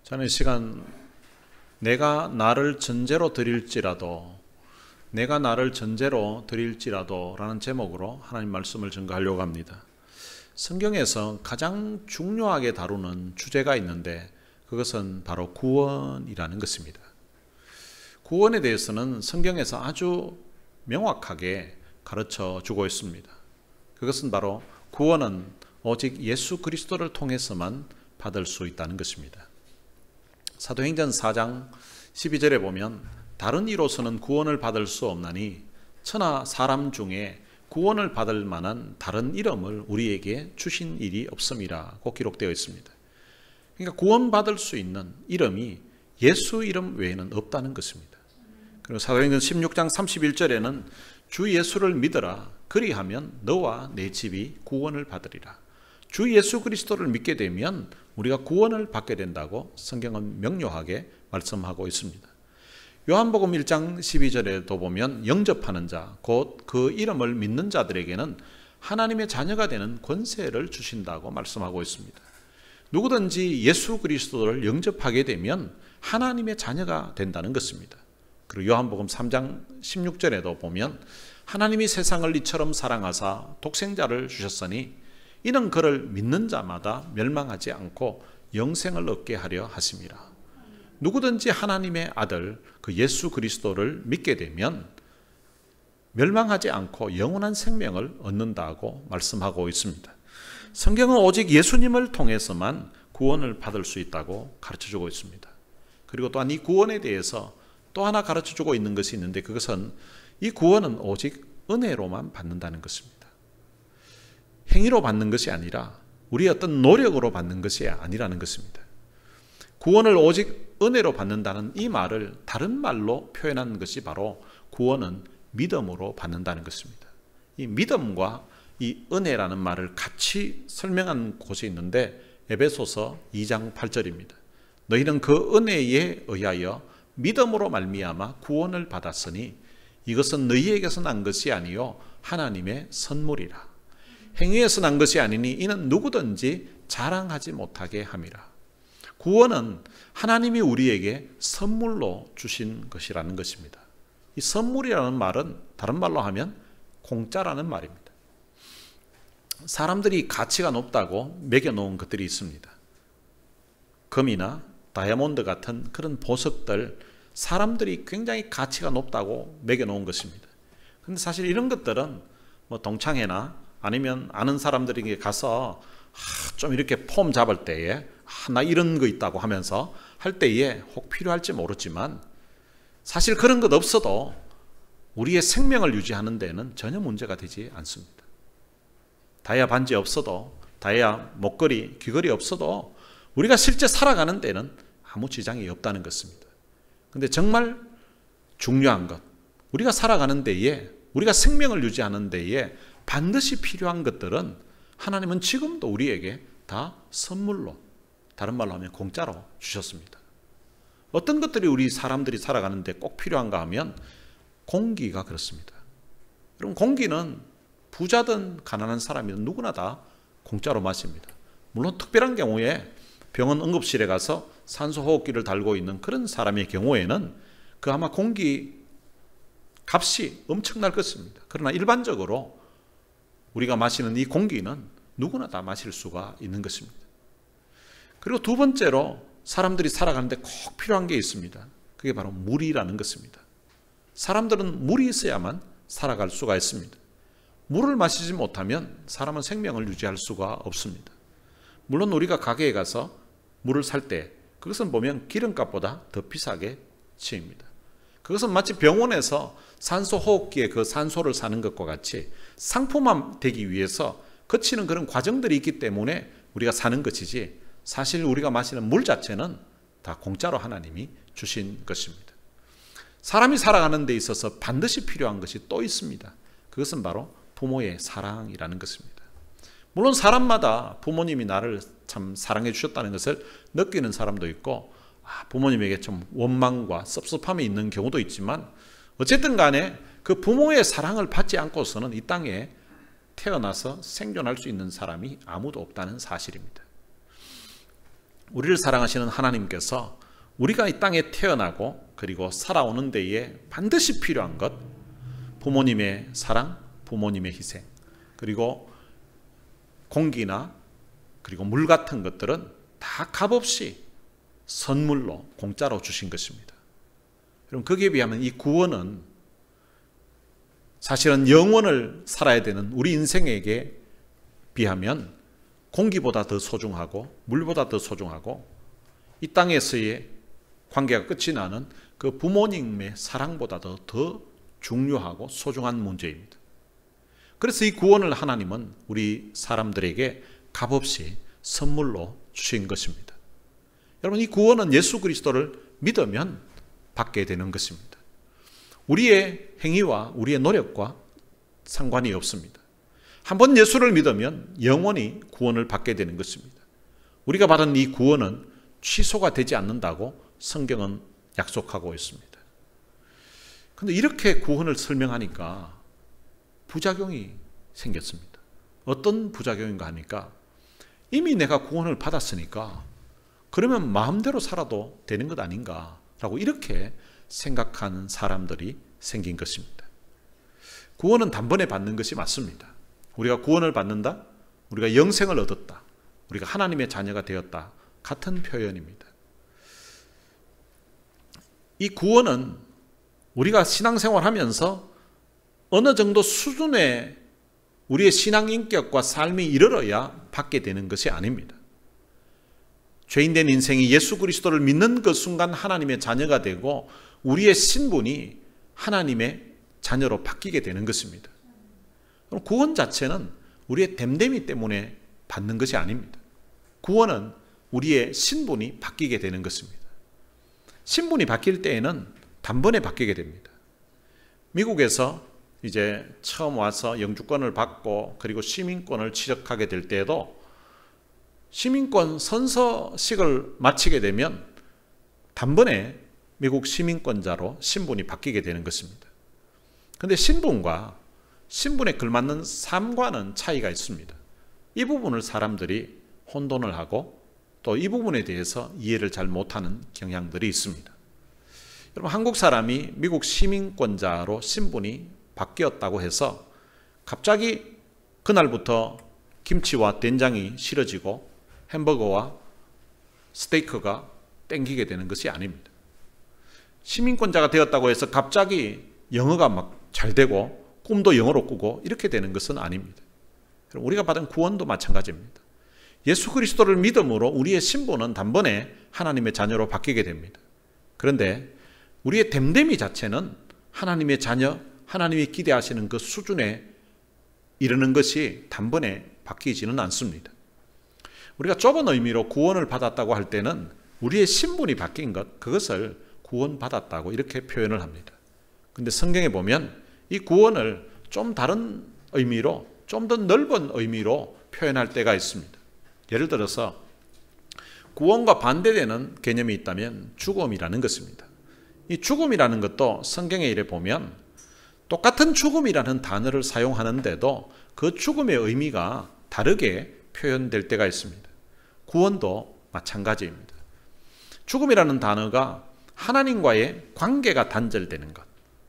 저는 이 시간 내가 나를 전제로 드릴지라도 라는 제목으로 하나님 말씀을 전가하려고 합니다. 성경에서 가장 중요하게 다루는 주제가 있는데 그것은 바로 구원이라는 것입니다. 구원에 대해서는 성경에서 아주 명확하게 가르쳐 주고 있습니다. 그것은 바로 구원은 오직 예수 그리스도를 통해서만 받을 수 있다는 것입니다. 사도행전 4장 12절에 보면 다른 이로서는 구원을 받을 수 없나니 천하 사람 중에 구원을 받을 만한 다른 이름을 우리에게 주신 일이 없음이라고 기록되어 있습니다. 그러니까 구원받을 수 있는 이름이 예수 이름 외에는 없다는 것입니다. 그리고 사도행전 16장 31절에는 주 예수를 믿으라 그리하면 너와 내 집이 구원을 받으리라. 주 예수 그리스도를 믿게 되면 우리가 구원을 받게 된다고 성경은 명료하게 말씀하고 있습니다. 요한복음 1장 12절에도 보면 영접하는 자, 곧 그 이름을 믿는 자들에게는 하나님의 자녀가 되는 권세를 주신다고 말씀하고 있습니다. 누구든지 예수 그리스도를 영접하게 되면 하나님의 자녀가 된다는 것입니다. 그리고 요한복음 3장 16절에도 보면 하나님이 세상을 이처럼 사랑하사 독생자를 주셨으니 이는 그를 믿는 자마다 멸망하지 않고 영생을 얻게 하려 하심이라. 누구든지 하나님의 아들 그 예수 그리스도를 믿게 되면 멸망하지 않고 영원한 생명을 얻는다고 말씀하고 있습니다. 성경은 오직 예수님을 통해서만 구원을 받을 수 있다고 가르쳐주고 있습니다. 그리고 또한 이 구원에 대해서 또 하나 가르쳐주고 있는 것이 있는데 그것은 이 구원은 오직 은혜로만 받는다는 것입니다. 행위로 받는 것이 아니라 우리의 어떤 노력으로 받는 것이 아니라는 것입니다. 구원을 오직 은혜로 받는다는 이 말을 다른 말로 표현한 것이 바로 구원은 믿음으로 받는다는 것입니다. 이 믿음과 이 은혜라는 말을 같이 설명한 곳이 있는데 에베소서 2장 8절입니다. 너희는 그 은혜에 의하여 믿음으로 말미암아 구원을 받았으니 이것은 너희에게서 난 것이 아니요 하나님의 선물이라. 행위에서 난 것이 아니니 이는 누구든지 자랑하지 못하게 함이라. 구원은 하나님이 우리에게 선물로 주신 것이라는 것입니다. 이 선물이라는 말은 다른 말로 하면 공짜라는 말입니다. 사람들이 가치가 높다고 매겨놓은 것들이 있습니다. 금이나 다이아몬드 같은 그런 보석들, 사람들이 굉장히 가치가 높다고 매겨놓은 것입니다. 그런데 사실 이런 것들은 뭐 동창회나 아니면 아는 사람들에게 가서 좀 이렇게 폼 잡을 때에 나 이런 거 있다고 하면서 할 때에 혹 필요할지 모르지만 사실 그런 것 없어도 우리의 생명을 유지하는 데는 전혀 문제가 되지 않습니다. 다이아 반지 없어도, 다이아 목걸이, 귀걸이 없어도 우리가 실제 살아가는 데는 아무 지장이 없다는 것입니다. 그런데 정말 중요한 것, 우리가 살아가는 데에, 우리가 생명을 유지하는 데에 반드시 필요한 것들은 하나님은 지금도 우리에게 다 선물로, 다른 말로 하면 공짜로 주셨습니다. 어떤 것들이 우리 사람들이 살아가는데 꼭 필요한가 하면 공기가 그렇습니다. 여러분, 공기는 부자든 가난한 사람이든 누구나 다 공짜로 마십니다. 물론 특별한 경우에 병원 응급실에 가서 산소호흡기를 달고 있는 그런 사람의 경우에는 그 아마 공기 값이 엄청날 것입니다. 그러나 일반적으로 우리가 마시는 이 공기는 누구나 다 마실 수가 있는 것입니다. 그리고 두 번째로 사람들이 살아가는데 꼭 필요한 게 있습니다. 그게 바로 물이라는 것입니다. 사람들은 물이 있어야만 살아갈 수가 있습니다. 물을 마시지 못하면 사람은 생명을 유지할 수가 없습니다. 물론 우리가 가게에 가서 물을 살 때 그것은 보면 기름값보다 더 비싸게 치입니다. 그것은 마치 병원에서 산소호흡기에 그 산소를 사는 것과 같이 상품화 되기 위해서 거치는 그런 과정들이 있기 때문에 우리가 사는 것이지 사실 우리가 마시는 물 자체는 다 공짜로 하나님이 주신 것입니다. 사람이 살아가는 데 있어서 반드시 필요한 것이 또 있습니다. 그것은 바로 부모의 사랑이라는 것입니다. 물론 사람마다 부모님이 나를 참 사랑해 주셨다는 것을 느끼는 사람도 있고 부모님에게 좀 원망과 섭섭함이 있는 경우도 있지만 어쨌든 간에 그 부모의 사랑을 받지 않고서는 이 땅에 태어나서 생존할 수 있는 사람이 아무도 없다는 사실입니다. 우리를 사랑하시는 하나님께서 우리가 이 땅에 태어나고 그리고 살아오는 데에 반드시 필요한 것, 부모님의 사랑, 부모님의 희생, 그리고 공기나 그리고 물 같은 것들은 다 값없이 선물로 공짜로 주신 것입니다. 그럼 거기에 비하면 이 구원은 사실은 영원을 살아야 되는 우리 인생에게 비하면 공기보다 더 소중하고 물보다 더 소중하고 이 땅에서의 관계가 끝이 나는 그 부모님의 사랑보다도 더 중요하고 소중한 문제입니다. 그래서 이 구원을 하나님은 우리 사람들에게 값없이 선물로 주신 것입니다. 여러분, 이 구원은 예수 그리스도를 믿으면 받게 되는 것입니다. 우리의 행위와 우리의 노력과 상관이 없습니다. 한번 예수를 믿으면 영원히 구원을 받게 되는 것입니다. 우리가 받은 이 구원은 취소가 되지 않는다고 성경은 약속하고 있습니다. 그런데 이렇게 구원을 설명하니까 부작용이 생겼습니다. 어떤 부작용인가 하니까 이미 내가 구원을 받았으니까 그러면 마음대로 살아도 되는 것 아닌가라고 이렇게 생각하는 사람들이 생긴 것입니다. 구원은 단번에 받는 것이 맞습니다. 우리가 구원을 받는다, 우리가 영생을 얻었다, 우리가 하나님의 자녀가 되었다, 같은 표현입니다. 이 구원은 우리가 신앙생활하면서 어느 정도 수준의 우리의 신앙 인격과 삶이 이르러야 받게 되는 것이 아닙니다. 죄인된 인생이 예수 그리스도를 믿는 그 순간 하나님의 자녀가 되고 우리의 신분이 하나님의 자녀로 바뀌게 되는 것입니다. 그럼 구원 자체는 우리의 됨됨이 때문에 받는 것이 아닙니다. 구원은 우리의 신분이 바뀌게 되는 것입니다. 신분이 바뀔 때에는 단번에 바뀌게 됩니다. 미국에서 이제 처음 와서 영주권을 받고 그리고 시민권을 취득하게 될 때에도 시민권 선서식을 마치게 되면 단번에 미국 시민권자로 신분이 바뀌게 되는 것입니다. 그런데 신분과 신분에 걸맞는 삶과는 차이가 있습니다. 이 부분을 사람들이 혼돈을 하고 또 이 부분에 대해서 이해를 잘 못하는 경향들이 있습니다. 여러분, 한국 사람이 미국 시민권자로 신분이 바뀌었다고 해서 갑자기 그날부터 김치와 된장이 싫어지고 햄버거와 스테이크가 땡기게 되는 것이 아닙니다. 시민권자가 되었다고 해서 갑자기 영어가 막 잘 되고 꿈도 영어로 꾸고 이렇게 되는 것은 아닙니다. 우리가 받은 구원도 마찬가지입니다. 예수 그리스도를 믿음으로 우리의 신분은 단번에 하나님의 자녀로 바뀌게 됩니다. 그런데 우리의 됨됨이 자체는 하나님의 자녀, 하나님이 기대하시는 그 수준에 이르는 것이 단번에 바뀌지는 않습니다. 우리가 좁은 의미로 구원을 받았다고 할 때는 우리의 신분이 바뀐 것, 그것을 구원받았다고 이렇게 표현을 합니다. 그런데 성경에 보면 이 구원을 좀 다른 의미로, 좀 더 넓은 의미로 표현할 때가 있습니다. 예를 들어서 구원과 반대되는 개념이 있다면 죽음이라는 것입니다. 이 죽음이라는 것도 성경에 이래 보면 똑같은 죽음이라는 단어를 사용하는데도 그 죽음의 의미가 다르게 표현될 때가 있습니다. 구원도 마찬가지입니다. 죽음이라는 단어가 하나님과의 관계가 단절되는 것,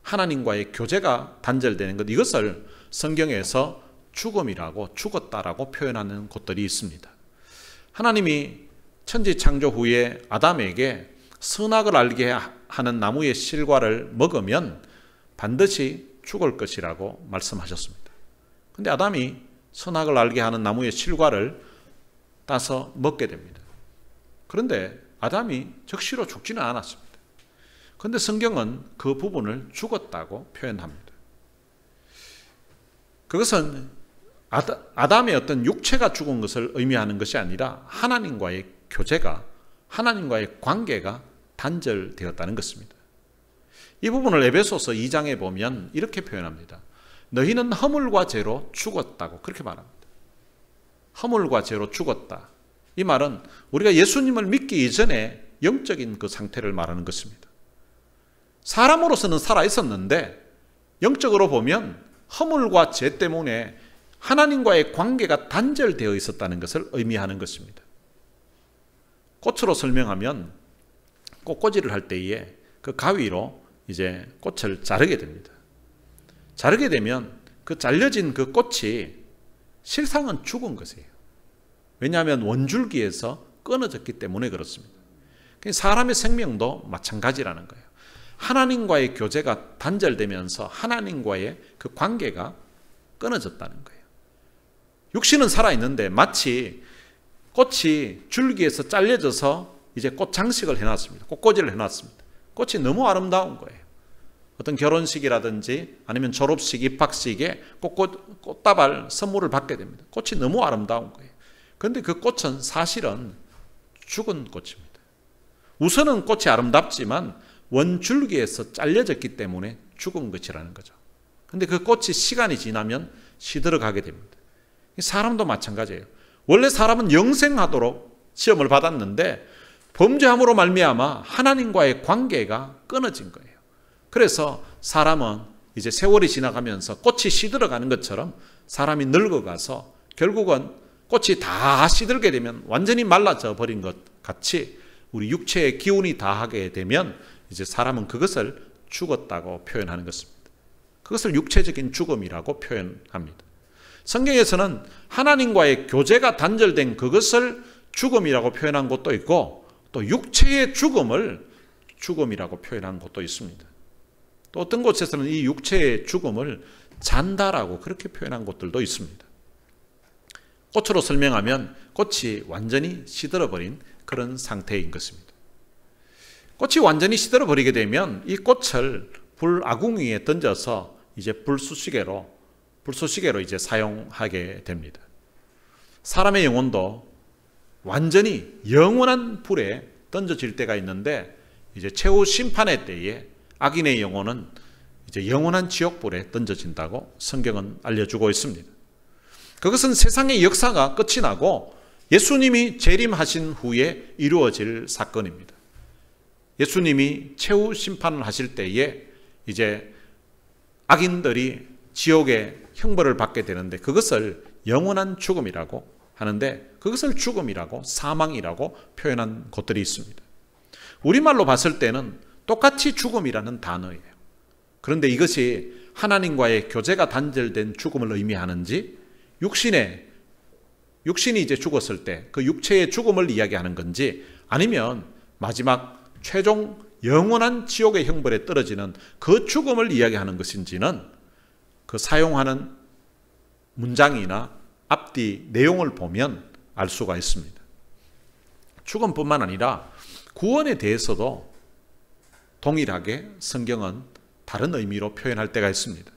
하나님과의 교제가 단절되는 것, 이것을 성경에서 죽음이라고, 죽었다라고 표현하는 곳들이 있습니다. 하나님이 천지 창조 후에 아담에게 선악을 알게 하는 나무의 실과를 먹으면 반드시 죽을 것이라고 말씀하셨습니다. 그런데 아담이 선악을 알게 하는 나무의 실과를 따서 먹게 됩니다. 그런데 아담이 즉시로 죽지는 않았습니다. 그런데 성경은 그 부분을 죽었다고 표현합니다. 그것은 아담의 어떤 육체가 죽은 것을 의미하는 것이 아니라 하나님과의 교제가, 하나님과의 관계가 단절되었다는 것입니다. 이 부분을 에베소서 2장에 보면 이렇게 표현합니다. 너희는 허물과 죄로 죽었다고 그렇게 말합니다. 허물과 죄로 죽었다. 이 말은 우리가 예수님을 믿기 이전에 영적인 그 상태를 말하는 것입니다. 사람으로서는 살아 있었는데 영적으로 보면 허물과 죄 때문에 하나님과의 관계가 단절되어 있었다는 것을 의미하는 것입니다. 꽃으로 설명하면 꽃꽂이를 할 때에 그 가위로 이제 꽃을 자르게 됩니다. 자르게 되면 그 잘려진 그 꽃이 실상은 죽은 것이에요. 왜냐하면 원줄기에서 끊어졌기 때문에 그렇습니다. 사람의 생명도 마찬가지라는 거예요. 하나님과의 교제가 단절되면서 하나님과의 그 관계가 끊어졌다는 거예요. 육신은 살아있는데 마치 꽃이 줄기에서 잘려져서 이제 꽃 장식을 해놨습니다. 꽃꽂이를 해놨습니다. 꽃이 너무 아름다운 거예요. 어떤 결혼식이라든지 아니면 졸업식, 입학식에 꽃다발 선물을 받게 됩니다. 꽃이 너무 아름다운 거예요. 그런데 그 꽃은 사실은 죽은 꽃입니다. 우선은 꽃이 아름답지만 원줄기에서 잘려졌기 때문에 죽은 것이라는 거죠. 그런데 그 꽃이 시간이 지나면 시들어가게 됩니다. 사람도 마찬가지예요. 원래 사람은 영생하도록 시험을 받았는데 범죄함으로 말미암아 하나님과의 관계가 끊어진 거예요. 그래서 사람은 이제 세월이 지나가면서 꽃이 시들어가는 것처럼 사람이 늙어가서 결국은 꽃이 다 시들게 되면 완전히 말라져 버린 것 같이 우리 육체의 기운이 다하게 되면 이제 사람은 그것을 죽었다고 표현하는 것입니다. 그것을 육체적인 죽음이라고 표현합니다. 성경에서는 하나님과의 교제가 단절된 그것을 죽음이라고 표현한 것도 있고 또 육체의 죽음을 죽음이라고 표현한 것도 있습니다. 또 어떤 곳에서는 이 육체의 죽음을 잔다라고 그렇게 표현한 곳들도 있습니다. 꽃으로 설명하면 꽃이 완전히 시들어버린 그런 상태인 것입니다. 꽃이 완전히 시들어버리게 되면 이 꽃을 불 아궁 위에 던져서 이제 불쏘시개로 이제 사용하게 됩니다. 사람의 영혼도 완전히 영원한 불에 던져질 때가 있는데 이제 최후 심판의 때에 악인의 영혼은 이제 영원한 지옥불에 던져진다고 성경은 알려주고 있습니다. 그것은 세상의 역사가 끝이 나고 예수님이 재림하신 후에 이루어질 사건입니다. 예수님이 최후 심판을 하실 때에 이제 악인들이 지옥의 형벌을 받게 되는데 그것을 영원한 죽음이라고 하는데 그것을 죽음이라고 사망이라고 표현한 것들이 있습니다. 우리말로 봤을 때는 똑같이 죽음이라는 단어예요. 그런데 이것이 하나님과의 교제가 단절된 죽음을 의미하는지 육신이 이제 죽었을 때 그 육체의 죽음을 이야기하는 건지 아니면 마지막 최종 영원한 지옥의 형벌에 떨어지는 그 죽음을 이야기하는 것인지는 그 사용하는 문장이나 앞뒤 내용을 보면 알 수가 있습니다. 죽음뿐만 아니라 구원에 대해서도 동일하게 성경은 다른 의미로 표현할 때가 있습니다.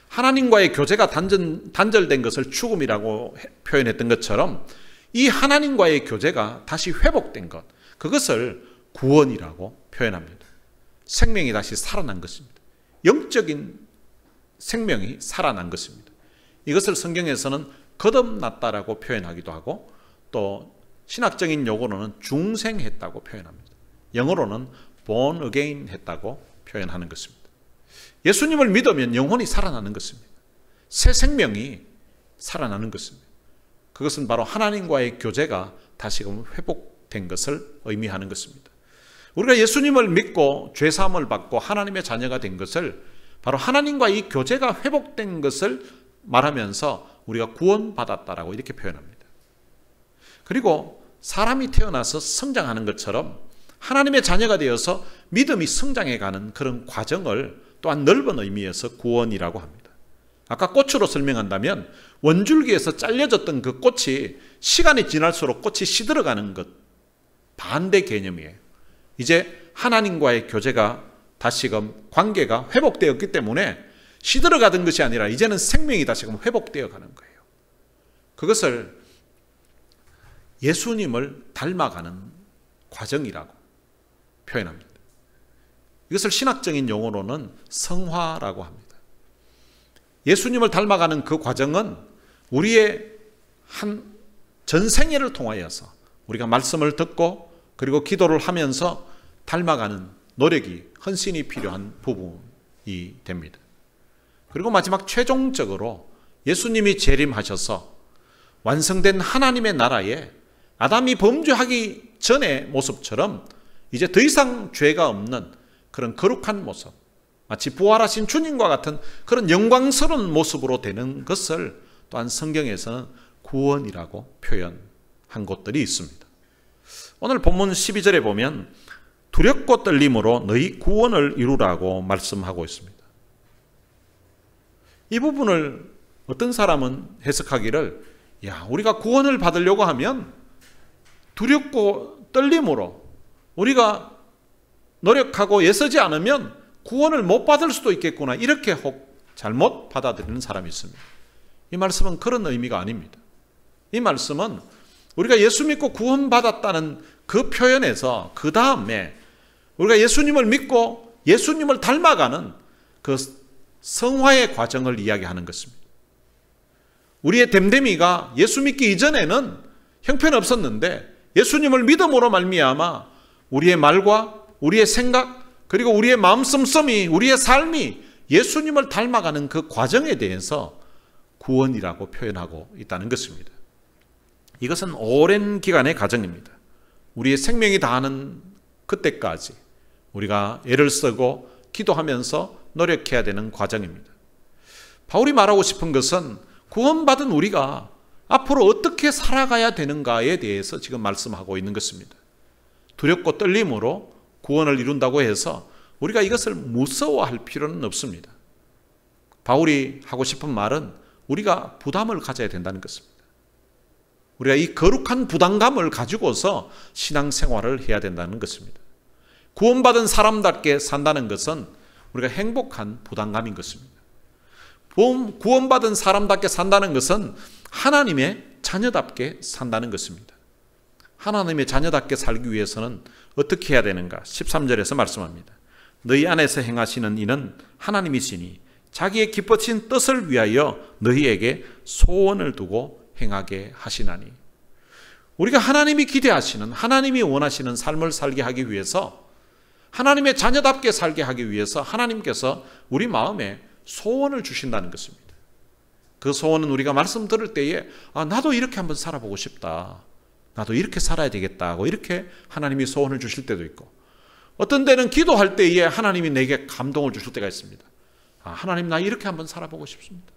하나님과의 교제가 단절된 것을 죽음이라고 표현했던 것처럼 이 하나님과의 교제가 다시 회복된 것, 그것을 구원이라고 표현합니다. 생명이 다시 살아난 것입니다. 영적인 생명이 살아난 것입니다. 이것을 성경에서는 거듭났다라고 표현하기도 하고 또 신학적인 용어로는 중생했다고 표현합니다. 영어로는 born again 했다고 표현하는 것입니다. 예수님을 믿으면 영혼이 살아나는 것입니다. 새 생명이 살아나는 것입니다. 그것은 바로 하나님과의 교제가 다시금 회복된 것을 의미하는 것입니다. 우리가 예수님을 믿고 죄사함을 받고 하나님의 자녀가 된 것을 바로 하나님과 이 교제가 회복된 것을 말하면서 우리가 구원받았다라고 이렇게 표현합니다. 그리고 사람이 태어나서 성장하는 것처럼 하나님의 자녀가 되어서 믿음이 성장해가는 그런 과정을 또한 넓은 의미에서 구원이라고 합니다. 아까 꽃으로 설명한다면 원줄기에서 잘려졌던 그 꽃이 시간이 지날수록 꽃이 시들어가는 것 반대 개념이에요. 이제 하나님과의 교제가 다시금 관계가 회복되었기 때문에 시들어가던 것이 아니라 이제는 생명이 다시금 회복되어 가는 거예요. 그것을 예수님을 닮아가는 과정이라고 표현합니다. 이것을 신학적인 용어로는 성화라고 합니다. 예수님을 닮아가는 그 과정은 우리의 한 전생애를 통하여서 우리가 말씀을 듣고 그리고 기도를 하면서 닮아가는 노력이 헌신이 필요한 부분이 됩니다. 그리고 마지막 최종적으로 예수님이 재림하셔서 완성된 하나님의 나라에 아담이 범죄하기 전의 모습처럼 이제 더 이상 죄가 없는 그런 거룩한 모습, 마치 부활하신 주님과 같은 그런 영광스러운 모습으로 되는 것을 또한 성경에서는 구원이라고 표현한 곳들이 있습니다. 오늘 본문 12절에 보면 두렵고 떨림으로 너희 구원을 이루라고 말씀하고 있습니다. 이 부분을 어떤 사람은 해석하기를, 우리가 구원을 받으려고 하면 두렵고 떨림으로 우리가 노력하고 애쓰지 않으면 구원을 못 받을 수도 있겠구나, 이렇게 혹 잘못 받아들이는 사람이 있습니다. 이 말씀은 그런 의미가 아닙니다. 이 말씀은 우리가 예수 믿고 구원받았다는 그 표현에서 그 다음에 우리가 예수님을 믿고 예수님을 닮아가는 그 성화의 과정을 이야기하는 것입니다. 우리의 됨됨이가 예수 믿기 이전에는 형편없었는데 예수님을 믿음으로 말미암아 우리의 말과 우리의 생각 그리고 우리의 마음 씀씀이, 우리의 삶이 예수님을 닮아가는 그 과정에 대해서 구원이라고 표현하고 있다는 것입니다. 이것은 오랜 기간의 과정입니다. 우리의 생명이 다하는 그때까지 우리가 애를 쓰고 기도하면서 노력해야 되는 과정입니다. 바울이 말하고 싶은 것은 구원받은 우리가 앞으로 어떻게 살아가야 되는가에 대해서 지금 말씀하고 있는 것입니다. 두렵고 떨림으로 구원을 이룬다고 해서 우리가 이것을 무서워할 필요는 없습니다. 바울이 하고 싶은 말은 우리가 부담을 가져야 된다는 것입니다. 우리가 이 거룩한 부담감을 가지고서 신앙생활을 해야 된다는 것입니다. 구원받은 사람답게 산다는 것은 우리가 행복한 부담감인 것입니다. 구원받은 사람답게 산다는 것은 하나님의 자녀답게 산다는 것입니다. 하나님의 자녀답게 살기 위해서는 어떻게 해야 되는가? 13절에서 말씀합니다. 너희 안에서 행하시는 이는 하나님이시니 자기의 기뻐진 뜻을 위하여 너희에게 소원을 두고 행하게 하시나니. 우리가 하나님이 기대하시는, 하나님이 원하시는 삶을 살게 하기 위해서, 하나님의 자녀답게 살게 하기 위해서 하나님께서 우리 마음에 소원을 주신다는 것입니다. 그 소원은 우리가 말씀 들을 때에 나도 이렇게 한번 살아보고 싶다, 나도 이렇게 살아야 되겠다 하고 이렇게 하나님이 소원을 주실 때도 있고, 어떤 때는 기도할 때에 하나님이 내게 감동을 주실 때가 있습니다. 하나님, 나 이렇게 한번 살아보고 싶습니다.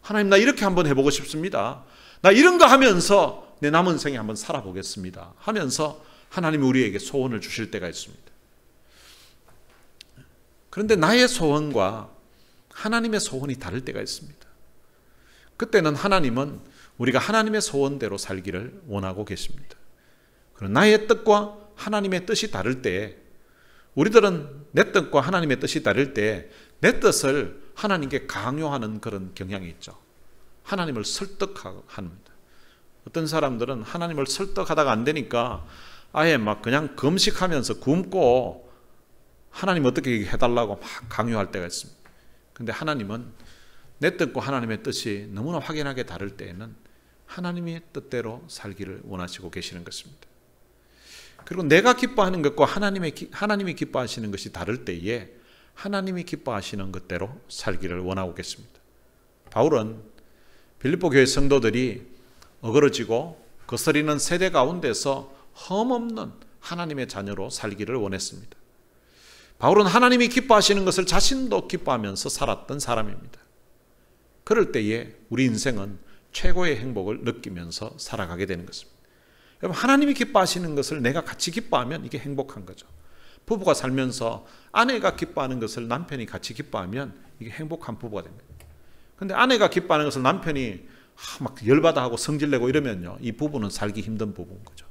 하나님, 나 이렇게 한번 해보고 싶습니다. 나 이런 거 하면서 내 남은 생에 한번 살아보겠습니다 하면서 하나님이 우리에게 소원을 주실 때가 있습니다. 그런데 나의 소원과 하나님의 소원이 다를 때가 있습니다. 그때는 하나님은 우리가 하나님의 소원대로 살기를 원하고 계십니다. 그러나 나의 뜻과 하나님의 뜻이 다를 때, 우리들은 내 뜻과 하나님의 뜻이 다를 때 내 뜻을 하나님께 강요하는 그런 경향이 있죠. 하나님을 설득합니다. 어떤 사람들은 하나님을 설득하다가 안 되니까 아예 막 그냥 금식하면서 굶고 하나님 어떻게 해달라고 막 강요할 때가 있습니다. 그런데 하나님은 내 뜻과 하나님의 뜻이 너무나 확연하게 다를 때에는 하나님의 뜻대로 살기를 원하시고 계시는 것입니다. 그리고 내가 기뻐하는 것과 하나님이 기뻐하시는 것이 다를 때에 하나님이 기뻐하시는 것대로 살기를 원하고 계십니다. 바울은 빌립보 교회 성도들이 어그러지고 거스리는 세대 가운데서 흠없는 하나님의 자녀로 살기를 원했습니다. 바울은 하나님이 기뻐하시는 것을 자신도 기뻐하면서 살았던 사람입니다. 그럴 때에 우리 인생은 최고의 행복을 느끼면서 살아가게 되는 것입니다. 여러분, 하나님이 기뻐하시는 것을 내가 같이 기뻐하면 이게 행복한 거죠. 부부가 살면서 아내가 기뻐하는 것을 남편이 같이 기뻐하면 이게 행복한 부부가 됩니다. 그런데 아내가 기뻐하는 것을 남편이 막 열받아하고 성질내고 이러면요, 이 부부는 살기 힘든 부부인 거죠.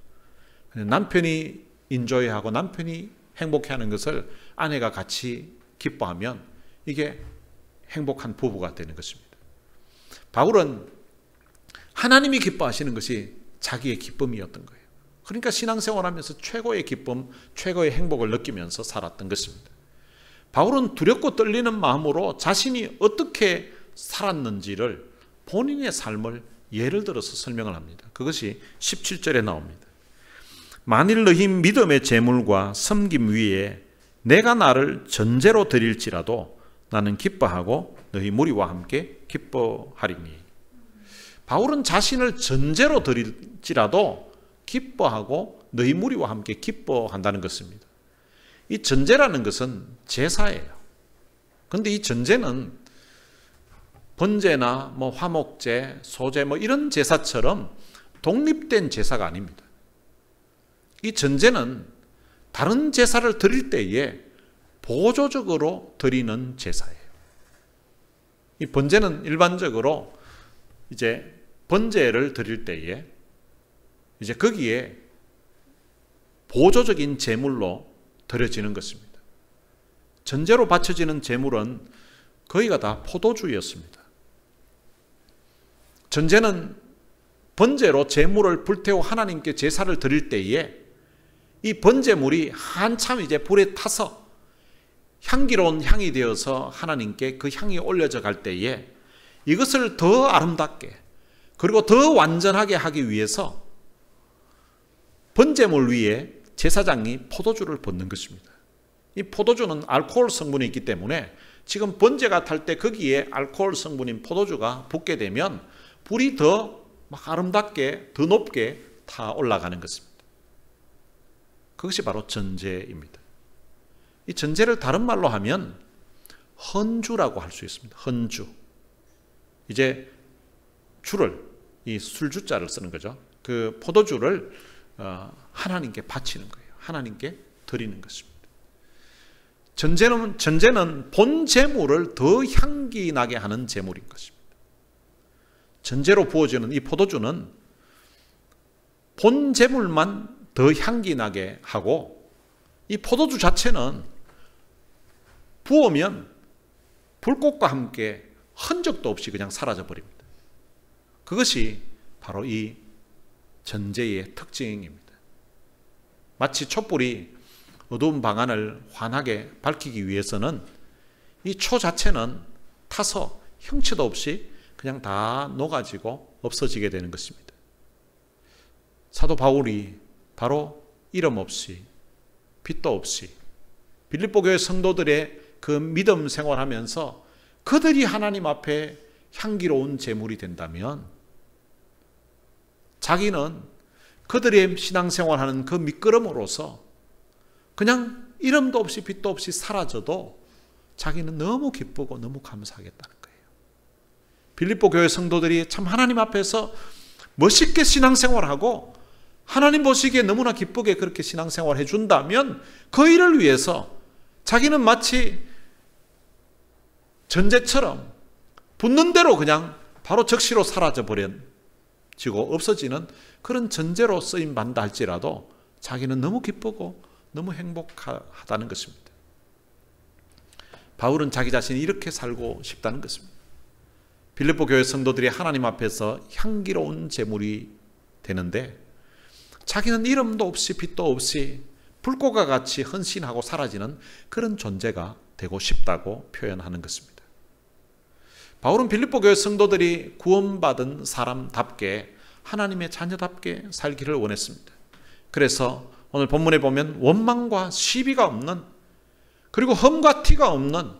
남편이 인조해하고 남편이 행복해하는 것을 아내가 같이 기뻐하면 이게 행복한 부부가 되는 것입니다. 바울은 하나님이 기뻐하시는 것이 자기의 기쁨이었던 거예요. 그러니까 신앙생활하면서 최고의 기쁨, 최고의 행복을 느끼면서 살았던 것입니다. 바울은 두렵고 떨리는 마음으로 자신이 어떻게 살았는지를 본인의 삶을 예를 들어서 설명을 합니다. 그것이 17절에 나옵니다. 만일 너희 믿음의 제물과 섬김 위에 내가 나를 전제로 드릴지라도 나는 기뻐하고 너희 무리와 함께 기뻐하리니. 바울은 자신을 전제로 드릴지라도 기뻐하고 너희 무리와 함께 기뻐한다는 것입니다. 이 전제라는 것은 제사예요. 그런데 이 전제는 번제나 화목제, 소제 이런 제사처럼 독립된 제사가 아닙니다. 이 전제는 다른 제사를 드릴 때에 보조적으로 드리는 제사예요. 이 번제는 일반적으로 이제 번제를 드릴 때에 이제 거기에 보조적인 제물로 드려지는 것입니다. 전제로 바쳐지는 제물은 거의가 다 포도주였습니다. 전제는 번제로 제물을 불태워 하나님께 제사를 드릴 때에 이 번제물이 한참 이제 불에 타서 향기로운 향이 되어서 하나님께 그 향이 올려져 갈 때에 이것을 더 아름답게 그리고 더 완전하게 하기 위해서 번제물 위에 제사장이 포도주를 붓는 것입니다. 이 포도주는 알코올 성분이 있기 때문에 지금 번제가 탈 때 거기에 알코올 성분인 포도주가 붓게 되면 불이 더 아름답게 더 높게 타 올라가는 것입니다. 그것이 바로 전제입니다. 이 전제를 다른 말로 하면 헌주라고 할 수 있습니다. 헌주. 이제 주를, 이 술주자를 쓰는 거죠. 그 포도주를 하나님께 바치는 거예요. 하나님께 드리는 것입니다. 전제는 본 제물을 더 향기 나게 하는 제물인 것입니다. 전제로 부어지는 이 포도주는 본 제물만 더 향기 나게 하고 이 포도주 자체는 부으면 불꽃과 함께 흔적도 없이 그냥 사라져 버립니다. 그것이 바로 이 전제의 특징입니다. 마치 촛불이 어두운 방안을 환하게 밝히기 위해서는 이 초 자체는 타서 형체도 없이 그냥 다 녹아지고 없어지게 되는 것입니다. 사도 바울이 바로 이름 없이 빛도 없이 빌립보 교회 성도들의 그 믿음 생활하면서 그들이 하나님 앞에 향기로운 제물이 된다면 자기는 그들의 신앙생활하는 그 밑거름으로서 그냥 이름도 없이 빛도 없이 사라져도 자기는 너무 기쁘고 너무 감사하겠다는 거예요. 빌립보 교회 성도들이 참 하나님 앞에서 멋있게 신앙생활하고 하나님 보시기에 너무나 기쁘게 그렇게 신앙생활 해준다면 그 일을 위해서 자기는 마치 전제처럼 붙는 대로 그냥 바로 적시로 사라져 버려지고 없어지는 그런 전제로 쓰임 받는다 할지라도 자기는 너무 기쁘고 너무 행복하다는 것입니다. 바울은 자기 자신이 이렇게 살고 싶다는 것입니다. 빌립보 교회 성도들이 하나님 앞에서 향기로운 제물이 되는데 자기는 이름도 없이 빛도 없이 불꽃과 같이 헌신하고 사라지는 그런 존재가 되고 싶다고 표현하는 것입니다. 바울은 빌립보 교회 성도들이 구원받은 사람답게 하나님의 자녀답게 살기를 원했습니다. 그래서 오늘 본문에 보면 원망과 시비가 없는 그리고 험과 티가 없는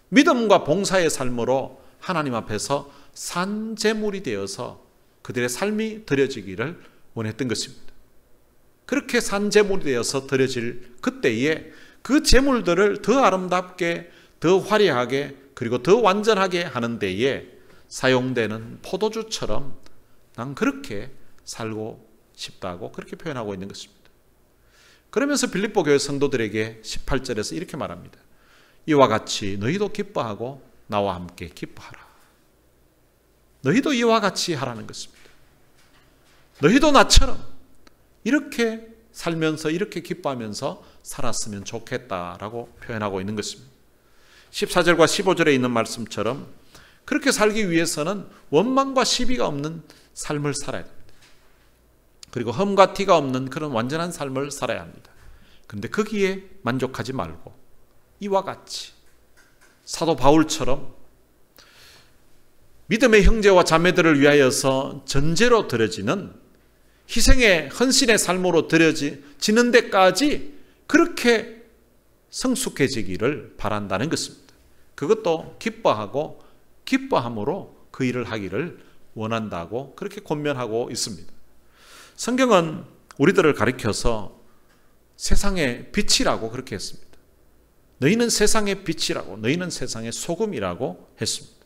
믿음과 봉사의 삶으로 하나님 앞에서 산 제물이 되어서 그들의 삶이 드려지기를 원했던 것입니다. 그렇게 산 제물이 되어서 드려질 그때에 그 제물들을 더 아름답게 더 화려하게 그리고 더 완전하게 하는 데에 사용되는 포도주처럼 난 그렇게 살고 싶다고 그렇게 표현하고 있는 것입니다. 그러면서 빌립보 교회 성도들에게 18절에서 이렇게 말합니다. 이와 같이 너희도 기뻐하고 나와 함께 기뻐하라. 너희도 이와 같이 하라는 것입니다. 너희도 나처럼 이렇게 살면서 이렇게 기뻐하면서 살았으면 좋겠다라고 표현하고 있는 것입니다. 14절과 15절에 있는 말씀처럼 그렇게 살기 위해서는 원망과 시비가 없는 삶을 살아야 됩니다. 그리고 험과 티가 없는 그런 완전한 삶을 살아야 합니다. 그런데 거기에 만족하지 말고 이와 같이 사도 바울처럼 믿음의 형제와 자매들을 위하여서 전제로 드려지는 희생의 헌신의 삶으로 드려지는 데까지 그렇게 성숙해지기를 바란다는 것입니다. 그것도 기뻐하고 기뻐함으로 그 일을 하기를 원한다고 그렇게 권면하고 있습니다. 성경은 우리들을 가리켜서 세상의 빛이라고 그렇게 했습니다. 너희는 세상의 빛이라고, 너희는 세상의 소금이라고 했습니다.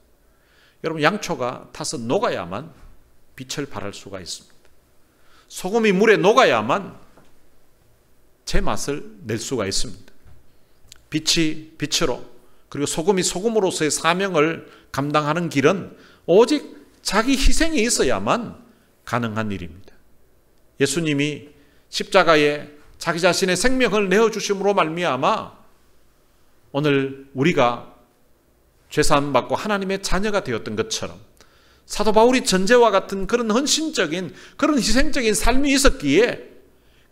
여러분, 양초가 타서 녹아야만 빛을 발할 수가 있습니다. 소금이 물에 녹아야만 제맛을 낼 수가 있습니다. 빛이 빛으로, 그리고 소금이 소금으로서의 사명을 감당하는 길은 오직 자기 희생이 있어야만 가능한 일입니다. 예수님이 십자가에 자기 자신의 생명을 내어주심으로 말미암아 오늘 우리가 죄사함 받고 하나님의 자녀가 되었던 것처럼 사도 바울이 전제와 같은 그런 헌신적인, 그런 희생적인 삶이 있었기에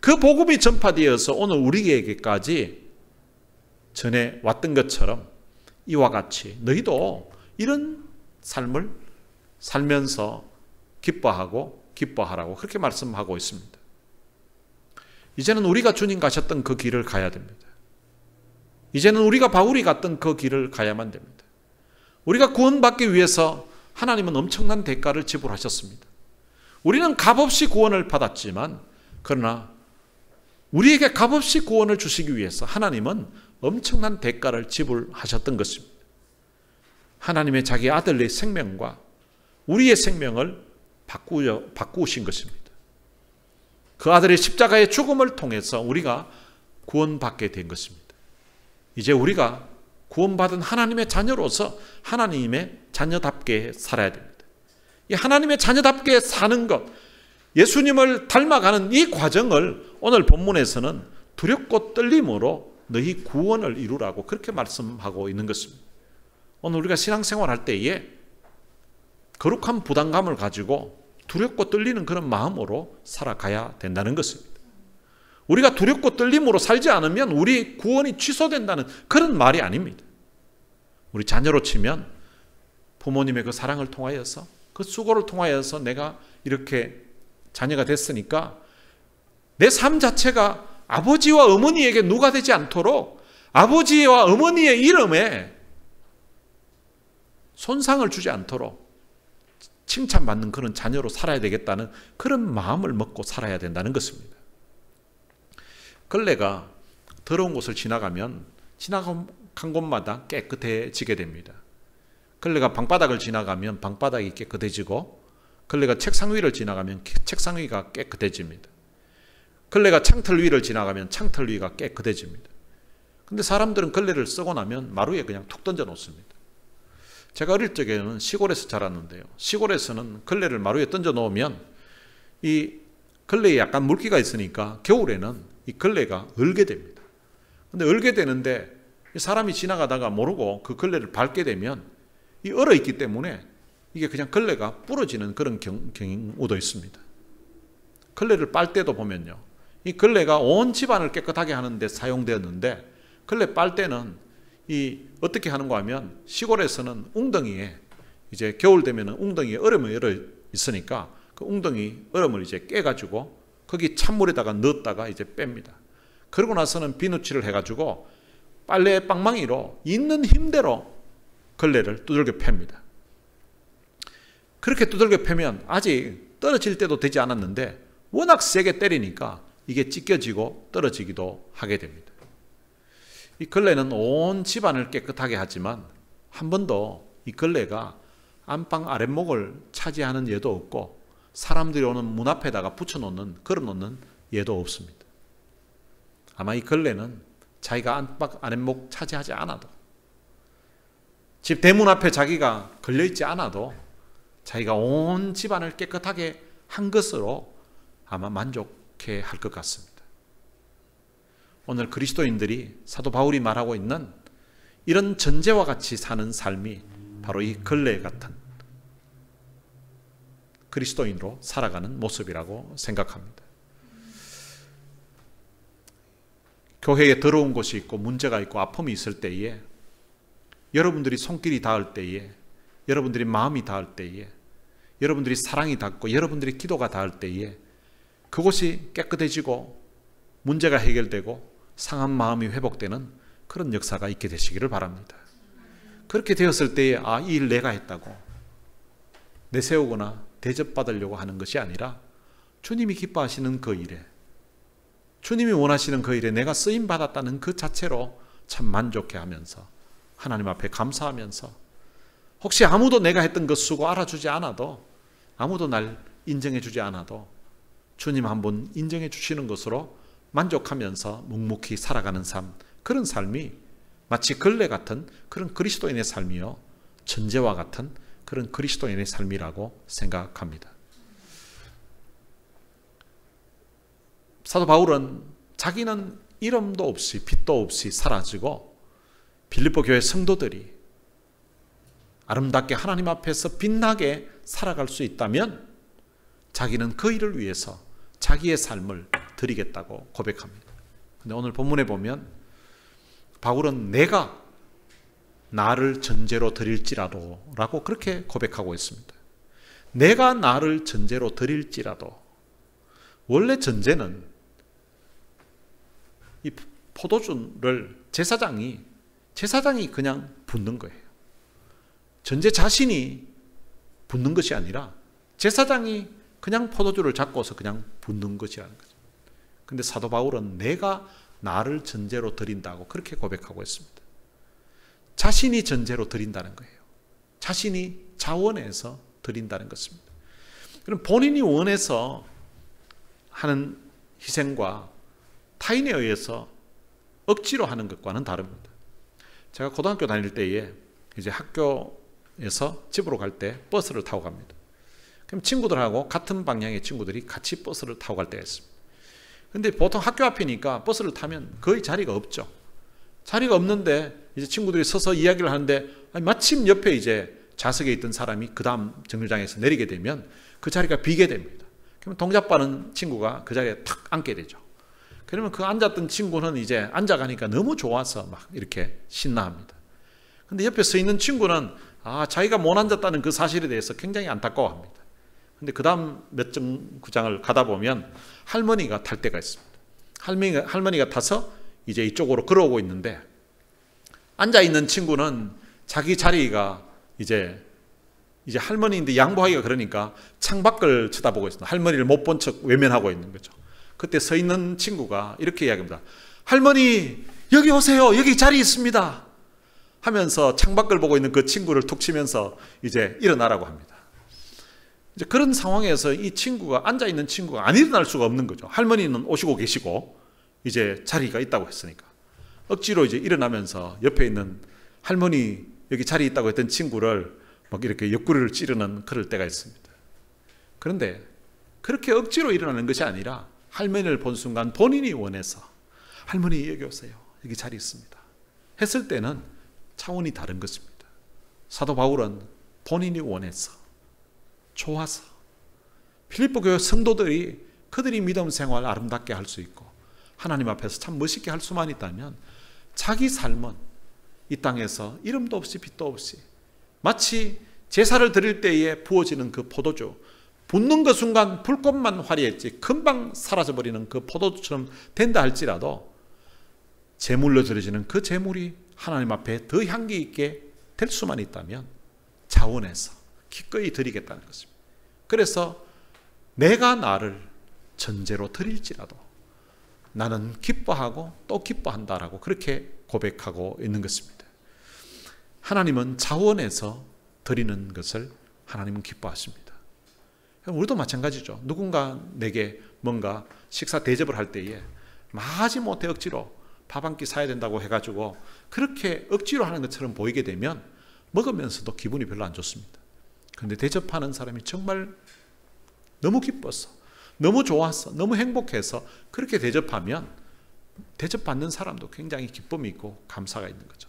그 복음이 전파되어서 오늘 우리에게까지 전해왔던 것처럼 이와 같이 너희도 이런 삶을 살면서 기뻐하고 기뻐하라고 그렇게 말씀하고 있습니다. 이제는 우리가 주님 가셨던 그 길을 가야 됩니다. 이제는 우리가 바울이 갔던 그 길을 가야만 됩니다. 우리가 구원받기 위해서 하나님은 엄청난 대가를 지불하셨습니다. 우리는 값없이 구원을 받았지만, 그러나 우리에게 값없이 구원을 주시기 위해서 하나님은 엄청난 대가를 지불하셨던 것입니다. 하나님의 자기 아들의 생명과 우리의 생명을 바꾸신 것입니다. 그 아들의 십자가의 죽음을 통해서 우리가 구원받게 된 것입니다. 이제 우리가 구원받은 하나님의 자녀로서 하나님의 자녀답게 살아야 됩니다. 이 하나님의 자녀답게 사는 것, 예수님을 닮아가는 이 과정을 오늘 본문에서는 두렵고 떨림으로 너희 구원을 이루라고 그렇게 말씀하고 있는 것입니다. 오늘 우리가 신앙생활할 때에 거룩한 부담감을 가지고 두렵고 떨리는 그런 마음으로 살아가야 된다는 것입니다. 우리가 두렵고 떨림으로 살지 않으면 우리 구원이 취소된다는 그런 말이 아닙니다. 우리 자녀로 치면 부모님의 그 사랑을 통하여서, 그 수고를 통하여서 내가 이렇게 자녀가 됐으니까 내 삶 자체가 아버지와 어머니에게 누가 되지 않도록 아버지와 어머니의 이름에 손상을 주지 않도록 칭찬받는 그런 자녀로 살아야 되겠다는 그런 마음을 먹고 살아야 된다는 것입니다. 걸레가 더러운 곳을 지나간 곳마다 깨끗해지게 됩니다. 걸레가 방바닥을 지나가면 방바닥이 깨끗해지고, 걸레가 책상 위를 지나가면 책상 위가 깨끗해집니다. 걸레가 창틀 위를 지나가면 창틀 위가 깨끗해집니다. 근데 사람들은 걸레를 쓰고 나면 마루에 그냥 툭 던져 놓습니다. 제가 어릴 적에는 시골에서 자랐는데요. 시골에서는 걸레를 마루에 던져 놓으면 이 걸레에 약간 물기가 있으니까 겨울에는 이 걸레가 얼게 됩니다. 근데 얼게 되는데 사람이 지나가다가 모르고 그 걸레를 밟게 되면 이 얼어 있기 때문에 이게 그냥 걸레가 부러지는 그런 경우도 있습니다. 걸레를 빨 때도 보면요, 이 걸레가 온 집안을 깨끗하게 하는데 사용되었는데, 걸레 빨 때는 어떻게 하는가 하면 시골에서는 웅덩이에 이제 겨울 되면 웅덩이에 얼음이 있으니까 그 웅덩이 얼음을 이제 깨가지고 거기 찬물에다가 넣었다가 이제 뺍니다. 그러고 나서는 비누칠을 해가지고 빨래 빵망이로 있는 힘대로 걸레를 두들겨 팹니다. 그렇게 두들겨 패면 아직 떨어질 때도 되지 않았는데 워낙 세게 때리니까 이게 찢겨지고 떨어지기도 하게 됩니다. 이 걸레는 온 집안을 깨끗하게 하지만 한 번도 이 걸레가 안방 아랫목을 차지하는 예도 없고 사람들이 오는 문 앞에다가 붙여놓는, 걸어놓는 예도 없습니다. 아마 이 걸레는 자기가 안방 아랫목 차지하지 않아도, 집 대문 앞에 자기가 걸려있지 않아도 자기가 온 집안을 깨끗하게 한 것으로 아마 만족해 할 것 같습니다. 오늘 그리스도인들이 사도 바울이 말하고 있는 이런 전제와 같이 사는 삶이 바로 이 걸레 같은 그리스도인으로 살아가는 모습이라고 생각합니다. 교회에 더러운 곳이 있고 문제가 있고 아픔이 있을 때에, 여러분들이 손길이 닿을 때에, 여러분들이 마음이 닿을 때에, 여러분들이 사랑이 닿고 여러분들이 기도가 닿을 때에 그곳이 깨끗해지고 문제가 해결되고 상한 마음이 회복되는 그런 역사가 있게 되시기를 바랍니다. 그렇게 되었을 때에 이 일 내가 했다고 내세우거나 대접받으려고 하는 것이 아니라 주님이 기뻐하시는 그 일에 주님이 원하시는 그 일에 내가 쓰임 받았다는 그 자체로 참 만족해하면서 하나님 앞에 감사하면서 혹시 아무도 내가 했던 그 수고 알아주지 않아도 아무도 날 인정해 주지 않아도 주님 한번 인정해 주시는 것으로 만족하면서 묵묵히 살아가는 삶, 그런 삶이 마치 걸레 같은 그런 그리스도인의 삶이요 전제와 같은 그런 그리스도인의 삶이라고 생각합니다. 사도 바울은 자기는 이름도 없이 빛도 없이 사라지고 빌립보 교회 성도들이 아름답게 하나님 앞에서 빛나게 살아갈 수 있다면 자기는 그 일을 위해서 자기의 삶을 드리겠다고 고백합니다. 근데 오늘 본문에 보면 바울은 내가 나를 전제로 드릴지라도 라고 그렇게 고백하고 있습니다. 내가 나를 전제로 드릴지라도. 원래 전제는 이 포도주를 제사장이 그냥 붓는 거예요. 전제 자신이 붓는 것이 아니라 제사장이 그냥 포도주를 잡고서 그냥 붓는 것이라는 거죠. 근데 사도 바울은 내가 나를 전제로 드린다고 그렇게 고백하고 있습니다. 자신이 전제로 드린다는 거예요. 자신이 자원해서 드린다는 것입니다. 그럼 본인이 원해서 하는 희생과 타인에 의해서 억지로 하는 것과는 다릅니다. 제가 고등학교 다닐 때에 이제 학교에서 집으로 갈 때 버스를 타고 갑니다. 그럼 친구들하고 같은 방향의 친구들이 같이 버스를 타고 갈 때가 있습니다. 근데 보통 학교 앞이니까 버스를 타면 거의 자리가 없죠. 자리가 없는데 이제 친구들이 서서 이야기를 하는데 마침 옆에 이제 좌석에 있던 사람이 그 다음 정류장에서 내리게 되면 그 자리가 비게 됩니다. 그러면 동작바는 친구가 그 자리에 탁 앉게 되죠. 그러면 그 앉았던 친구는 이제 앉아가니까 너무 좋아서 막 이렇게 신나합니다. 근데 옆에 서 있는 친구는 자기가 못 앉았다는 그 사실에 대해서 굉장히 안타까워합니다. 근데 그 다음 몇 정구장을 가다 보면 할머니가 탈 때가 있습니다. 할머니가 타서 이제 이쪽으로 걸어오고 있는데 앉아있는 친구는 자기 자리가 이제 할머니인데 양보하기가 그러니까 창밖을 쳐다보고 있습니다. 할머니를 못 본 척 외면하고 있는 거죠. 그때 서 있는 친구가 이렇게 이야기합니다. 할머니 여기 오세요. 여기 자리 있습니다. 하면서 창밖을 보고 있는 그 친구를 툭 치면서 이제 일어나라고 합니다. 이제 그런 상황에서 이 친구가 앉아있는 친구가 안 일어날 수가 없는 거죠. 할머니는 오시고 계시고 이제 자리가 있다고 했으니까 억지로 이제 일어나면서 옆에 있는 할머니 여기 자리 있다고 했던 친구를 막 이렇게 옆구리를 찌르는 그럴 때가 있습니다. 그런데 그렇게 억지로 일어나는 것이 아니라 할머니를 본 순간 본인이 원해서 할머니 여기 오세요. 여기 자리 있습니다. 했을 때는 차원이 다른 것입니다. 사도 바울은 본인이 원해서 좋아서 필립보 교회 성도들이 그들이 믿음 생활 아름답게 할 수 있고 하나님 앞에서 참 멋있게 할 수만 있다면 자기 삶은 이 땅에서 이름도 없이 빛도 없이 마치 제사를 드릴 때에 부어지는 그 포도주 붓는 그 순간 불꽃만 화려했지 금방 사라져버리는 그 포도주처럼 된다 할지라도 제물로 드려지는 그 제물이 하나님 앞에 더 향기 있게 될 수만 있다면 자원해서 기꺼이 드리겠다는 것입니다. 그래서 내가 나를 전제로 드릴지라도 나는 기뻐하고 또 기뻐한다라고 그렇게 고백하고 있는 것입니다. 하나님은 자원해서 드리는 것을 하나님은 기뻐하십니다. 우리도 마찬가지죠. 누군가 내게 뭔가 식사 대접을 할 때에 마지못해 억지로 밥 한 끼 사야 된다고 해가지고 그렇게 억지로 하는 것처럼 보이게 되면 먹으면서도 기분이 별로 안 좋습니다. 그런데 대접하는 사람이 정말 너무 기뻐서 너무 좋아서 너무 행복해서 그렇게 대접하면 대접받는 사람도 굉장히 기쁨이 있고 감사가 있는 거죠.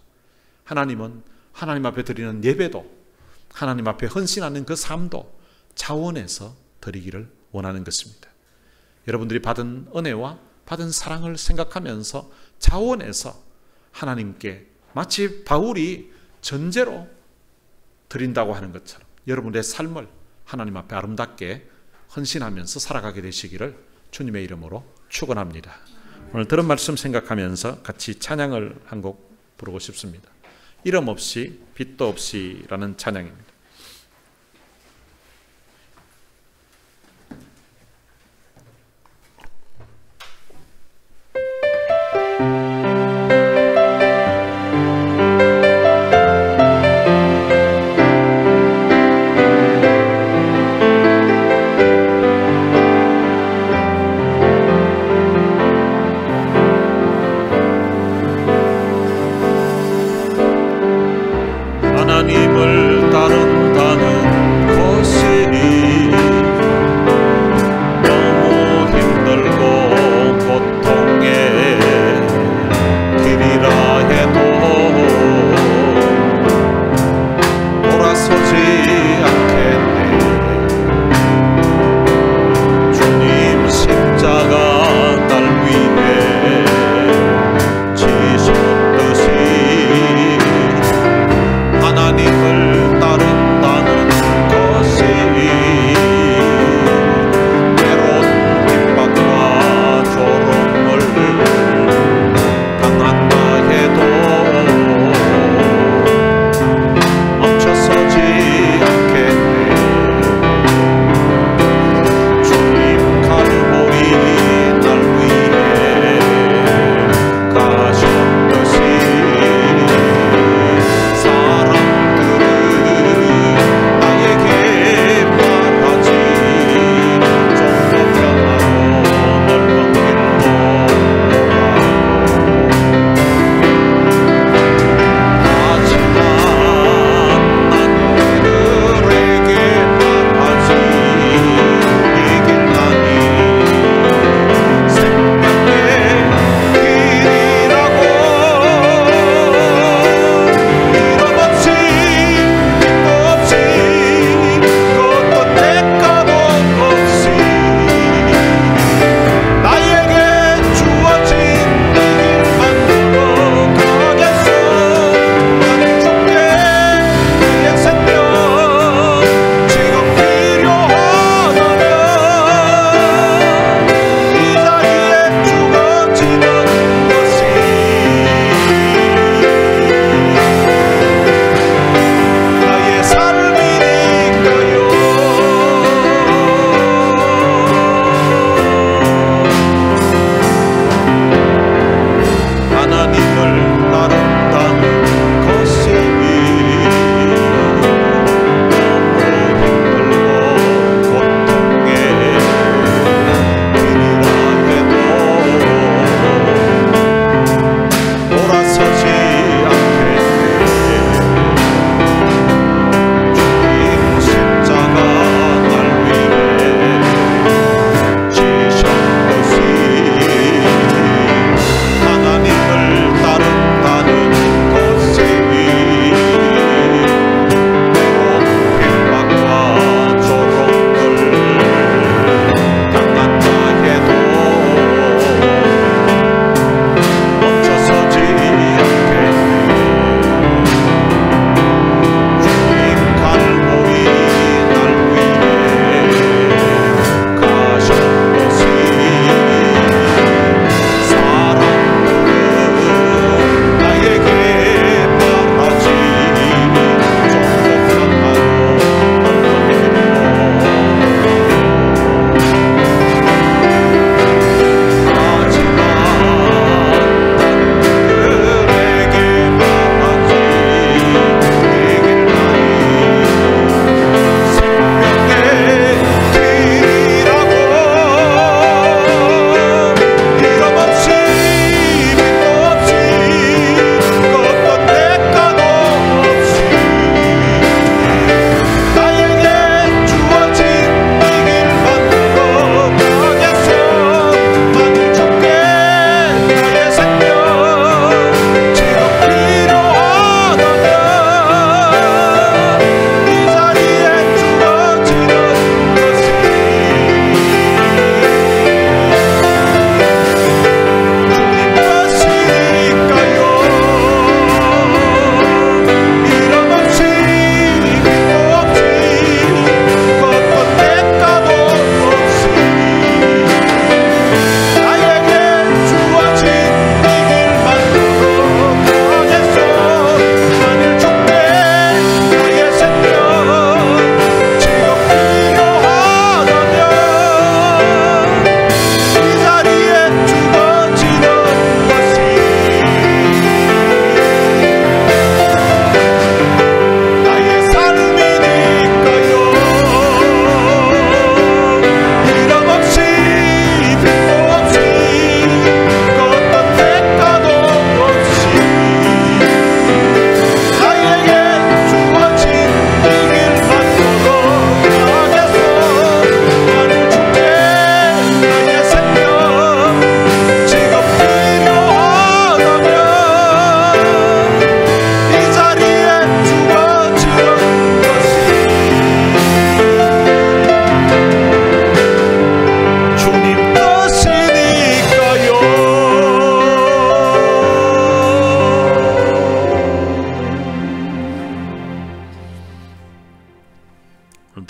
하나님은 하나님 앞에 드리는 예배도 하나님 앞에 헌신하는 그 삶도 자원해서 드리기를 원하는 것입니다. 여러분들이 받은 은혜와 받은 사랑을 생각하면서 자원해서 하나님께 마치 바울이 전제로 드린다고 하는 것처럼 여러분의 삶을 하나님 앞에 아름답게 헌신하면서 살아가게 되시기를 주님의 이름으로 축원합니다. 오늘 들은 말씀 생각하면서 같이 찬양을 한 곡 부르고 싶습니다. 이름 없이 빛도 없이라는 찬양입니다.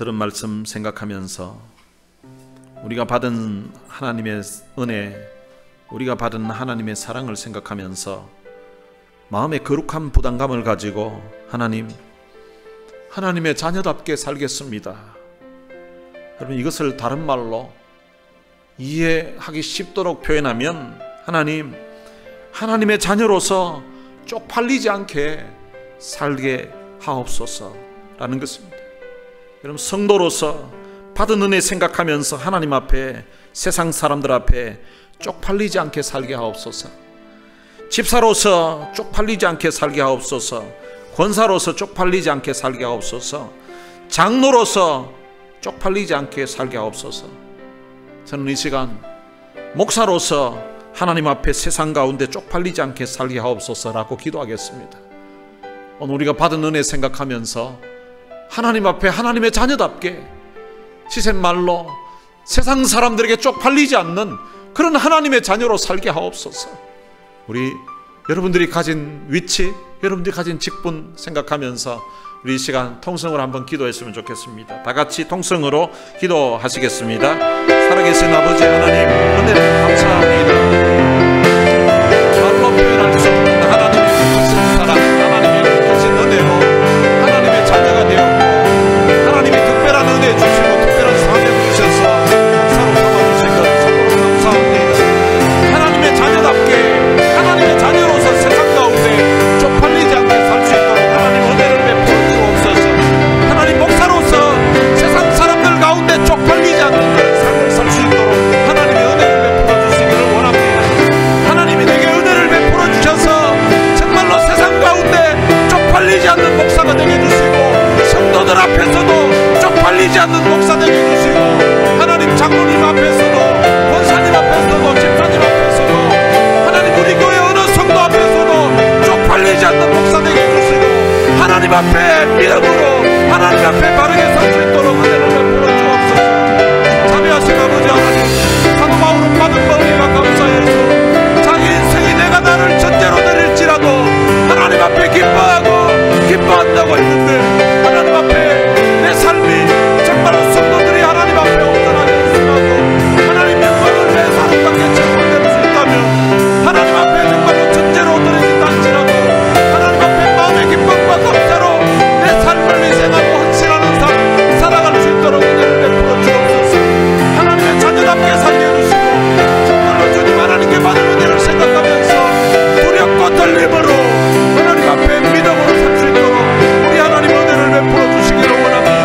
들은 말씀 생각하면서 우리가 받은 하나님의 은혜, 우리가 받은 하나님의 사랑을 생각하면서 마음의 거룩한 부담감을 가지고 하나님의 자녀답게 살겠습니다. 여러분, 이것을 다른 말로 이해하기 쉽도록 표현하면 하나님의 자녀로서 쪽팔리지 않게 살게 하옵소서라는 것입니다. 여러분, 성도로서 받은 은혜 생각하면서 하나님 앞에, 세상 사람들 앞에 쪽팔리지 않게 살게 하옵소서. 집사로서 쪽팔리지 않게 살게 하옵소서. 권사로서 쪽팔리지 않게 살게 하옵소서. 장로로서 쪽팔리지 않게 살게 하옵소서. 저는 이 시간 목사로서 하나님 앞에 세상 가운데 쪽팔리지 않게 살게 하옵소서라고 기도하겠습니다. 오늘 우리가 받은 은혜 생각하면서 하나님 앞에 하나님의 자녀답게, 시샘말로 세상 사람들에게 쪽팔리지 않는 그런 하나님의 자녀로 살게 하옵소서. 여러분들이 가진 위치, 여러분들이 가진 직분 생각하면서 우리 이 시간 통성으로 한번 기도했으면 좋겠습니다. 다 같이 통성으로 기도하시겠습니다. 살아계신 아버지 하나님, 은혜를 감사합니다. 말로 표현할 수 없는 하나님의 크신 사랑, 하나님의 크신 은혜로 하나님의 자녀가 되었고, 하나님이 특별한 은혜 주시고 특별한 사명 주셔서 사로 삼아주신 것 참으로 감사합니다. 하나님의 자녀답게, 하나님의 자녀로서 세상 가운데 쪽팔리지 않게 살 수 있도록 하나님 은혜를 베풀어 주옵소서. 하나님, 목사로서 세상 사람들 가운데 쪽팔리지 않는 그런 삶을 살 수 있도록 하나님의 은혜를 베풀어 주시기를 원합니다. 하나님이 내게 은혜를 베풀어 주셔서 정말로 세상 가운데 쪽팔리지 않는 목사가 되게 주시고, 성도들 앞에서도 쪽팔리지 않는 목사 되게 주시고, 하나님 장로님 앞에서도, 권사님 앞에서도, 집사님 앞에서도, 하나님 우리 교회 어느 성도 앞에서도 쪽팔리지 않는 목사 되게 주시고, 하나님 앞에 믿음으로, 하나님 앞에 바르게 살 수 있도록 은혜를 베풀어 주옵소서. 자비하신 아버지 하나님, 사도 바울은 받은 법리가 감사해서 자기 인생이 내가 나를 전제로 드릴지라도 하나님 앞에 기뻐한다고 했는데, 하나님 앞에 내 삶이 정말로 성도들이 하나님 앞에 온전하게 있으라고 하나님 영광을 내 사람답게 제공될 수 있다면, 하나님 앞에 정말로 전제로 드려진다 할지라도 하나님 앞에 마음의 기쁨과 감사로 내 삶을 희생하고 헌신하는 삶 살아갈 수 있도록 은혜를 베풀어 주옵소서. 하나님의 자녀답게 살게 해주시고, 정말로 주님 하나님께 받은 은혜를 생각하면서 두렵고 떨림으로 하나님 앞에 믿음으로 살 수 있도록 우리 하나님 은혜를 베풀어 주시기를 원합니다.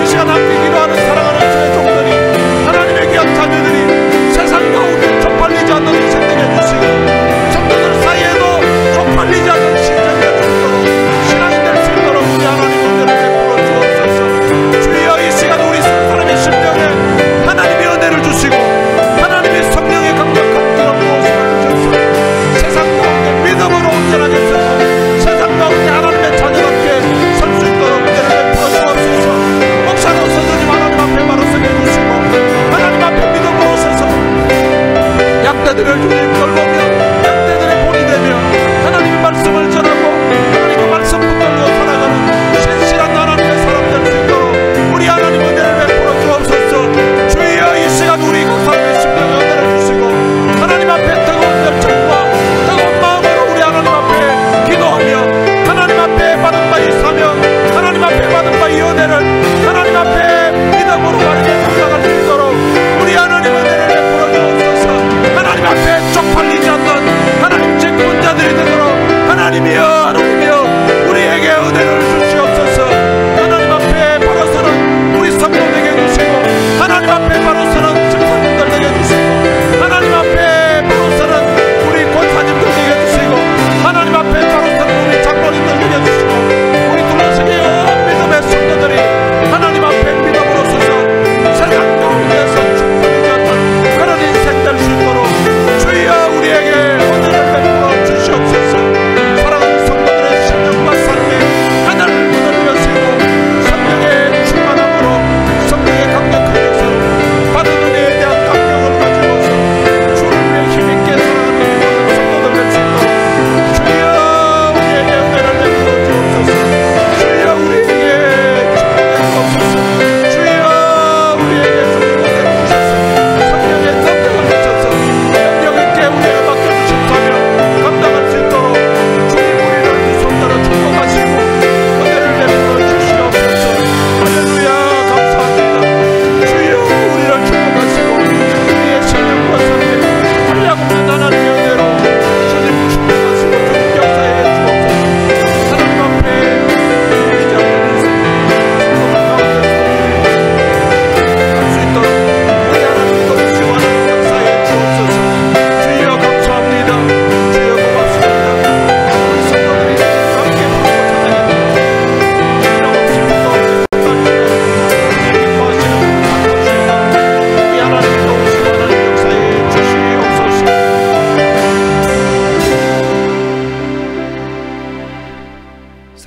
이 시간 함께 기도하는 사랑하는 주의 종들이, 하나님의 귀한 자녀들이 세상 가운데 쪽팔리지 않는 인생 되게 해주시고, 성도들 사이에도 쪽팔리지 않는 신앙이 될 수 있도록, 신앙이 될 수 있도록 우리 하나님 은혜를 베풀어 주옵소서. 주여, 이 시간 우리 사람의 심령에 하나님의 은혜를 주시고, 하나님의 성령의 강력한 기름 부으심을 주셔서 세상 가운데 믿음으로 온전하게 서고, 세상 가운데 하나님의 자녀답게 설 수 있도록 은혜를 베풀어 주옵소서. 목사로서 주님 하나님 앞에 바로 서게 해주시고, 하나님 앞에 믿음으로 서서 양떼들을 주님 돌보며 양떼들의 본이 되며 하나님의 말씀을 전하고 하나님의 말씀 붙들고 살아가는 신실한 하나님의 사람 될 수 있도록 우리 하나님 은혜를 베풀어 주옵소서. 주여, 이 시간 우리 각 사람의 심령에 은혜를 주시고, 하나님 앞에 뜨거운 열정과 뜨거운 마음으로 우리 하나님 앞에 기도하며 하나님 앞에 받은 바 이 사명, 하나님 앞에 받은 바 이 은혜를 하나님 앞에 믿음으로 바르게 살아갈 수 있도록 우리 하나님 은혜를 베풀어 주옵소서. 하나님 앞에 쪽팔리지 않는 하나님 직분자들이 되도록 하나님이여, 하나님이여 우리에게 은혜를 주시옵소서. 하나님 앞에 바로 서는 우리 성도에게 주시고, 하나님 앞에 바로 서는 집사님들에게 주시고, 하나님 앞에 바로 서는 우리 권사님들에게 주시고, 하나님 앞에 바로 서는 우리 장로님들에게 주시고, 우리 둘러서게 온 믿음의 성도들이 하나님 앞에 믿음으로 서서 세상 가운데서 충분히 않는 그런 인생 될 수 있도록 주여 우리에게 은혜를 베풀어 주시옵소서. 사랑하는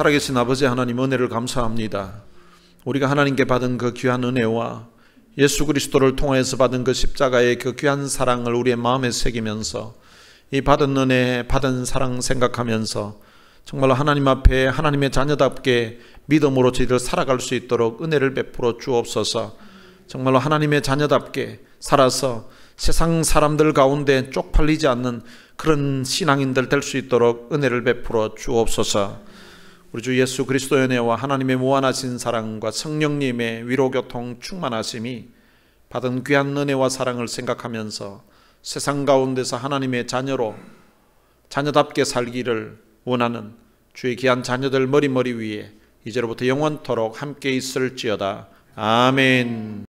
살아계신 아버지 하나님, 은혜를 감사합니다. 우리가 하나님께 받은 그 귀한 은혜와 예수 그리스도를 통해서 받은 그 십자가의 그 귀한 사랑을 우리의 마음에 새기면서 이 받은 은혜, 받은 사랑 생각하면서 정말로 하나님 앞에 하나님의 자녀답게 믿음으로 저희들 살아갈 수 있도록 은혜를 베풀어 주옵소서. 정말로 하나님의 자녀답게 살아서 세상 사람들 가운데 쪽팔리지 않는 그런 신앙인들 될 수 있도록 은혜를 베풀어 주옵소서. 우리 주 예수 그리스도의 은혜와 하나님의 무한하신 사랑과 성령님의 위로교통 충만하심이 받은 귀한 은혜와 사랑을 생각하면서 세상 가운데서 하나님의 자녀로 자녀답게 살기를 원하는 주의 귀한 자녀들 머리 위에 이제로부터 영원토록 함께 있을지어다. 아멘.